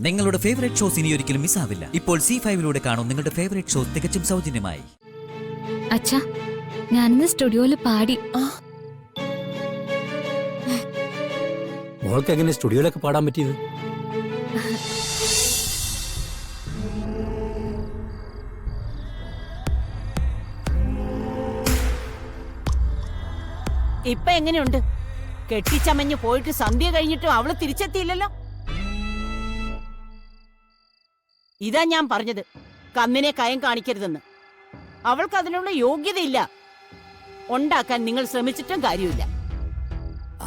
നിങ്ങളുടെ favourite shows ഇനി ഒരിക്കലും മിസ്സാവില്ല. ഇപ്പോൾ C5 കാണും നിങ്ങളുടെ ഫേവറേറ്റ് ഷോസ് തികച്ചും സൗജന്യമായി. അച്ഛാ, ഞാനിന്ന് സ്റ്റുഡിയോയിൽ പാടി. മോൾക്ക് എങ്ങനെ സ്റ്റുഡിയോയിലൊക്കെ പാടാൻ പറ്റിയത്? ഇപ്പൊ എങ്ങനെയുണ്ട്? കെട്ടിച്ചമഞ്ഞ് പോയിട്ട് സന്ധ്യ കഴിഞ്ഞിട്ടും അവള് തിരിച്ചെത്തിയില്ലല്ലോ. ഇതാ ഞാൻ പറഞ്ഞത്, കന്നിനെ കയം കാണിക്കരുതെന്ന്. അവൾക്ക് അതിനുള്ള യോഗ്യതയില്ല. ഉണ്ടാക്കാൻ നിങ്ങൾ ശ്രമിച്ചിട്ടും കാര്യമില്ല.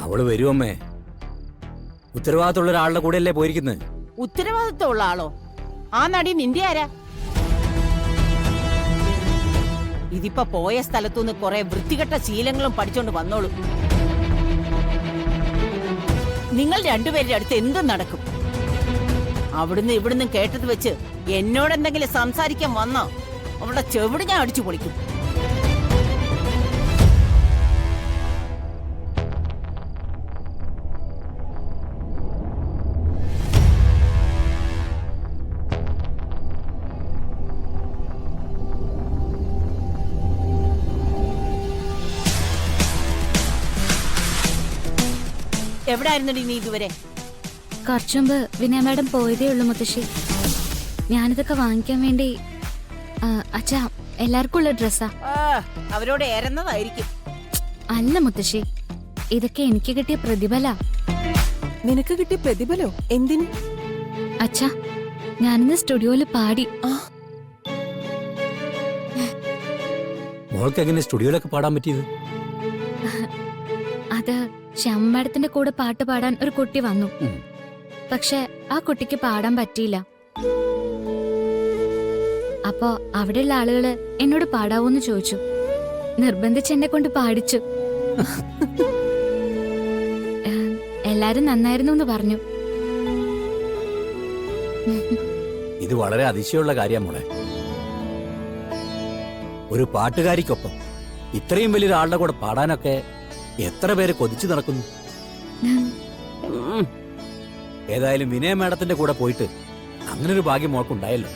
അവള് വരുമമ്മേ. ഉത്തരവാദിത്തമുള്ള ഒരാളുടെ കൂടെയല്ലേ പോയിരിക്കുന്നത്. ഉത്തരവാദിത്തമുള്ള ആളോ? ആ നടി നിന്റെ ആരാ? ഇതിപ്പോ പോയ സ്ഥലത്തുനിന്ന് കുറെ വൃത്തികെട്ട ശീലങ്ങളും പഠിച്ചോണ്ട് വന്നോളൂ. നിങ്ങൾ രണ്ടുപേരുടെ അടുത്ത് എന്തും നടക്കും. അവിടുന്ന് ഇവിടുന്ന് കേട്ടത് വെച്ച് എന്നോട് എന്തെങ്കിലും സംസാരിക്കാൻ വന്നോ അവളുടെ ചെവിട് ഞാൻ അടിച്ചു പൊളിക്കും. എവിടായിരുന്നടി നീ ഇതുവരെ? കുറച്ചുമുമ്പ് വിനയ മാഡം പോയതേ ഉള്ളൂ മുത്തശ്ശി. ഞാനിതൊക്കെ വാങ്ങിക്കാൻ വേണ്ടി. അച്ഛാ, എല്ലാവർക്കും ഉള്ള ഡ്രസ്സാ. അവരോട് ഏറുന്നതായിരിക്കും. അല്ല മുത്തശ്ശി, ഇതൊക്കെ എനിക്ക് കിട്ടിയ പ്രതിഫല. നിനക്ക് കിട്ടിയ പ്രതിഫലോ? എന്തിന്? അച്ഛാ, ഞാനിന്ന് സ്റ്റുഡിയോയിൽ പാടി. മോൾക്ക് എങ്ങനെ സ്റ്റുഡിയോയിലൊക്കെ പാടാൻ പറ്റിയത്? അത് ശ്യാമ മാഡത്തിന്റെ കൂടെ പാട്ട് പാടാൻ ഒരു കുട്ടി വന്നു. പക്ഷെ ആ കുട്ടിക്ക് പാടാൻ പറ്റിയില്ല. അപ്പോ അവിടെയുള്ള ആളുകള് എന്നോട് പാടാവോന്ന് ചോദിച്ചു. നിർബന്ധിച്ച് എന്നെ കൊണ്ട് പാടിച്ചു. എല്ലാരും നന്നായിരുന്നു എന്ന് പറഞ്ഞു. ഇത് വളരെ അതിശയമുള്ള കാര്യമാണ് മോളെ. ഒരു പാട്ടുകാരിക്കൊപ്പം ഇത്രയും വലിയൊരാളുടെ കൂടെ പാടാനൊക്കെ എത്ര പേര് കൊതിച്ചു നടക്കുന്നു. ഏതായാലും വിനയ മാഡത്തിന്റെ കൂടെ പോയിട്ട് അങ്ങനെ ഒരു ഭാഗ്യം മോൾക്കുണ്ടായല്ലോ.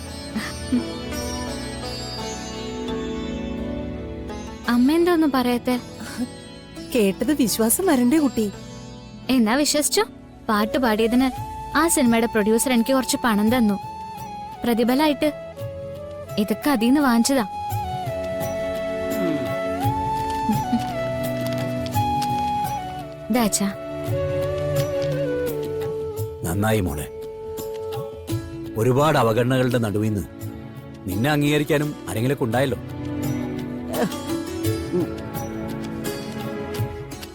അമ്മ എന്തോന്നും പറയത്തെ? കേട്ടത് വിശ്വാസം വരണ്ടേ കുട്ടി? എന്നാ വിശ്വസിച്ചോ? പാട്ട് പാടിയതിന് ആ സിനിമയുടെ പ്രൊഡ്യൂസർ എനിക്ക് കുറച്ച് പണം തന്നു പ്രതിഫലായിട്ട്. ഇതൊക്കെ അതീന്ന് വാങ്ങിച്ചതാ. ദാച്ചാ, നന്നായി മോളെ. ഒരുപാട് അവഗണനകളുടെ നടുവിൽ നിന്ന് നിന്നെ അംഗീകരിക്കാനും ആരെങ്കിലൊക്കെ ഉണ്ടായല്ലോ.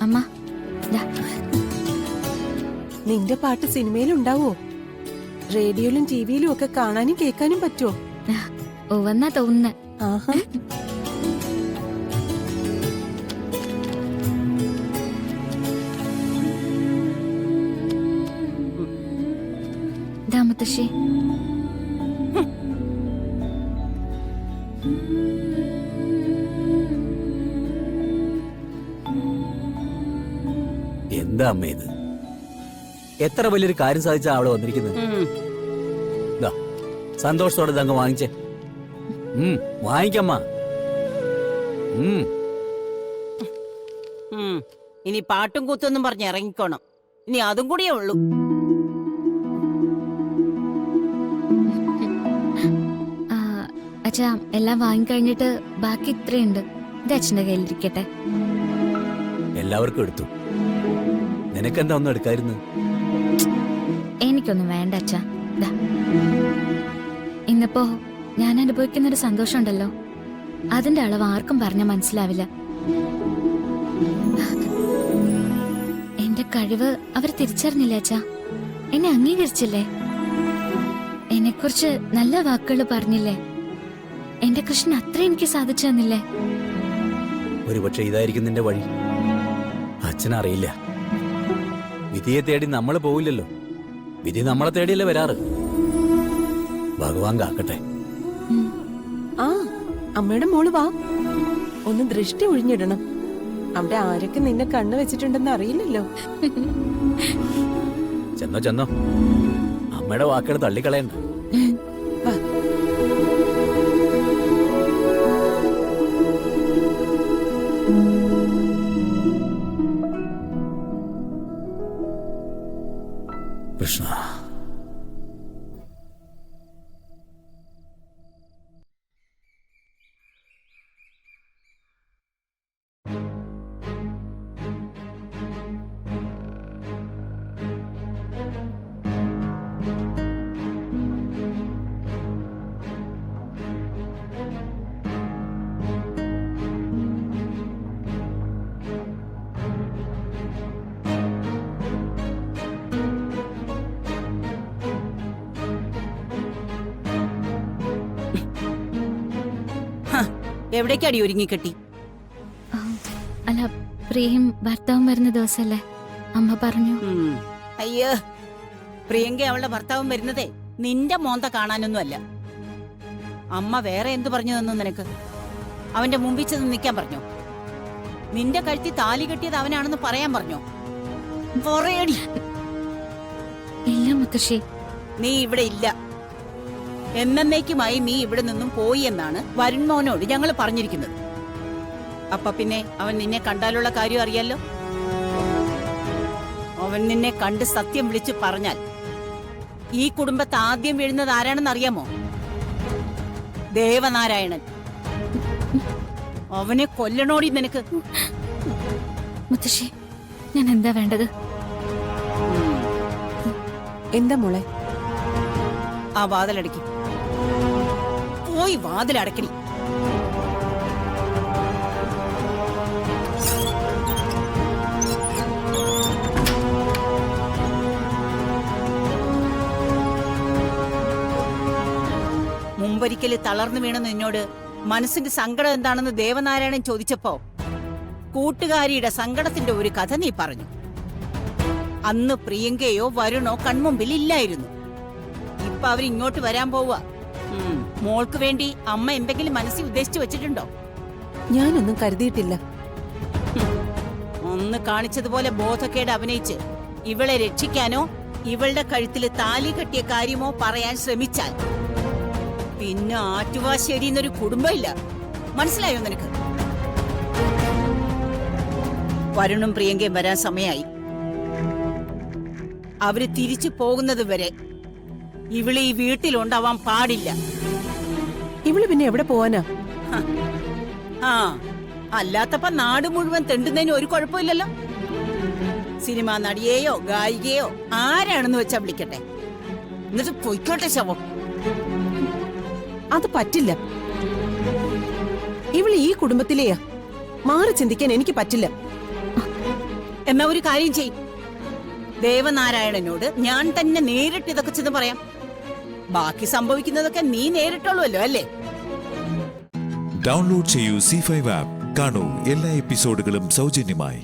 അമ്മ, ദാ. നിന്റെ പാട്ട് സിനിമയിലുണ്ടാവോ? റേഡിയോയിലും ടിവിയിലും ഒക്കെ കാണാനും കേൾക്കാനും പറ്റുമോ? ഉവന്നാ തോന്നുന്നേ. ആഹാ. ദാ മുത്തശ്ശി. എന്താ അമ്മ ഇത്? എത്ര വലിയൊരു കാര്യം സാധിച്ചാ അവിടെ വന്നിരിക്കുന്നത്. സന്തോഷത്തോടെ ഇതങ്ങ് വാങ്ങിച്ചേ. വാങ്ങിക്കമ്മ. ഇനി പാട്ടും കൂത്തൊന്നും പറഞ്ഞ് ഇറങ്ങിക്കോണം. ഇനി അതും കൂടിയേ ഉള്ളൂ. അച്ഛാ, എല്ലാം വാങ്ങിക്കഴിഞ്ഞിട്ട് ബാക്കി ഇത്രയുണ്ട്. ഇത് അച്ഛന്റെ കയ്യിലിരിക്കട്ടെ. എല്ലാവർക്കും എടുത്തു. നിനക്കെന്താ ഒന്നും എടുക്കായിരുന്നു? എനിക്കൊന്നും വേണ്ട അച്ഛാ. ഇന്നിപ്പോ ഞാൻ അനുഭവിക്കുന്ന ഒരു സന്തോഷമുണ്ടല്ലോ, അതിന്റെ അളവ് ആർക്കും പറഞ്ഞാൽ മനസ്സിലാവില്ല. എന്റെ കഴിവ് അവർ തിരിച്ചറിഞ്ഞില്ല അച്ഛാ. എന്നെ അംഗീകരിച്ചില്ലേ? എന്നെക്കുറിച്ച് നല്ല വാക്കുകൾ പറഞ്ഞില്ലേ? എന്റെ കൃഷ്ണൻ അത്ര എനിക്ക് സാധിച്ചു തന്നില്ലേ? ഒരുപക്ഷെ ഇതായിരിക്കും നിന്റെ വഴി. അച്ഛനറിയില്ല. വിധിയെ തേടി നമ്മൾ പോവില്ലല്ലോ. വിധി നമ്മളെ തേടിയല്ലേ വരാറ്. ഭഗവാൻ കാക്കട്ടെ. ആ, അമ്മയുടെ മോള് വാ. ഒന്ന് ദൃഷ്ടി ഒഴിഞ്ഞിടണം. അവിടെ ആരൊക്കെ നിന്നെ കണ്ണു വെച്ചിട്ടുണ്ടെന്ന് അറിയില്ലല്ലോ. ചെന്നോ ചെന്നോ. അമ്മ അമ്മയുടെ വാക്കുകൾ തള്ളിക്കളയണ്ട. വാ. കൃഷ്ണ, എവിടേക്കടി ഒരുങ്ങിക്കെട്ടി? അല്ല, പ്രിയയും ഭർത്താവും വരുന്ന ദിവസല്ലേ അമ്മ പറഞ്ഞു. അയ്യോ, പ്രിയങ്ക അവളുടെ ഭർത്താവും വരുന്നതേ നിന്റെ മോന്ത കാണാനൊന്നും അല്ല. അമ്മ വേറെ എന്തു പറഞ്ഞു തന്നു നിനക്ക്? അവന്റെ മുമ്പിൽ ചെന്ന് നിൽക്കാൻ പറഞ്ഞോ? നിന്റെ കഴുത്തി താലി കെട്ടിയത് അവനാണെന്ന് പറയാൻ പറഞ്ഞോ? പറയടി. ഇല്ല മുത്തശ്ശി. നീ ഇവിടെ ഇല്ല. എന്നേക്കുമായി നീ ഇവിടെ നിന്നും പോയി എന്നാണ് വരുൺ മോനോട് ഞങ്ങൾ പറഞ്ഞിരിക്കുന്നത്. അപ്പൊ പിന്നെ അവൻ നിന്നെ കണ്ടാലുള്ള കാര്യം അറിയാലോ. അവൻ നിന്നെ കണ്ട് സത്യം വിളിച്ച് പറഞ്ഞാൽ ഈ കുടുംബത്തെ ആദ്യം വീഴുന്നത് ആരാണെന്ന് അറിയാമോ? ദേവനാരായണൻ. അവനെ കൊല്ലണോടി നിനക്ക്. മുത്തശ്ശി, ഞാൻ എന്താ വേണ്ടത്? എന്താ മോളെ? ആ വാതിലടക്കി. പോയി വാതിലടക്കടി. മുമ്പൊരിക്കല് തളർന്നു വീണെന്ന് എന്നോട് മനസ്സിന്റെ സങ്കടം എന്താണെന്ന് ദേവനാരായണൻ ചോദിച്ചപ്പോ കൂട്ടുകാരിയുടെ സങ്കടത്തിന്റെ ഒരു കഥ നീ പറഞ്ഞു. അന്ന് പ്രിയങ്കയോ വരുണോ കൺമുമ്പിൽ ഇല്ലായിരുന്നു. ഇപ്പൊ അവരിങ്ങോട്ട് വരാൻ പോവുക. മോൾക്ക് വേണ്ടി അമ്മ എന്തെങ്കിലും മനസ്സിൽ ഉദ്ദേശിച്ചു വെച്ചിട്ടുണ്ടോ? ഞാനൊന്നും കരുതിയിട്ടില്ല. ഒന്ന് കാണിച്ചതുപോലെ ബോധക്കേട് അഭിനയിച്ച് ഇവളെ രക്ഷിക്കാനോ ഇവളുടെ കഴുത്തില് താലി കെട്ടിയ കാര്യമോ പറയാൻ ശ്രമിച്ചാൽ പിന്നെ ആറ്റുവാശ്ശേരി എന്നൊരു കുടുംബമില്ല. മനസ്സിലായോ നിനക്ക്? വരുണും പ്രിയങ്കയും വരാൻ സമയായി. അവര് തിരിച്ചു പോകുന്നത് വരെ ഇവള് ഈ വീട്ടിലുണ്ടാവാൻ പാടില്ല. ഇവള് പിന്നെ എവിടെ പോവാനാ? ആ, അല്ലാത്തപ്പോ നാട് മുഴുവൻ തെണ്ടുന്നതിന് ഒരു കുഴപ്പമില്ലല്ലോ. സിനിമാ നടിയെയോ ഗായികയോ ആരാണെന്ന് വെച്ചാ വിളിക്കട്ടെ, എന്നിട്ട് പൊയ്ക്കോട്ടെ ശവം. അത് പറ്റില്ല. ഇവള് ഈ കുടുംബത്തിലെയാ. മാറി ചിന്തിക്കാൻ എനിക്ക് പറ്റില്ല. എന്നാ ഒരു കാര്യം ചെയ്യും, ദേവനാരായണനോട് ഞാൻ തന്നെ നേരിട്ട് ഇതൊക്കെ ചെന്ന് പറയാം. ബാക്കി സംഭവിക്കുന്നതൊക്കെ നീ നേരിട്ടുള്ളൂല്ലോ അല്ലേ? ഡൗൺലോഡ് ചെയ്യൂ C5 ആപ്പ്. കാണൂ എല്ലാ എപ്പിസോഡുകളും സൗജന്യമായി.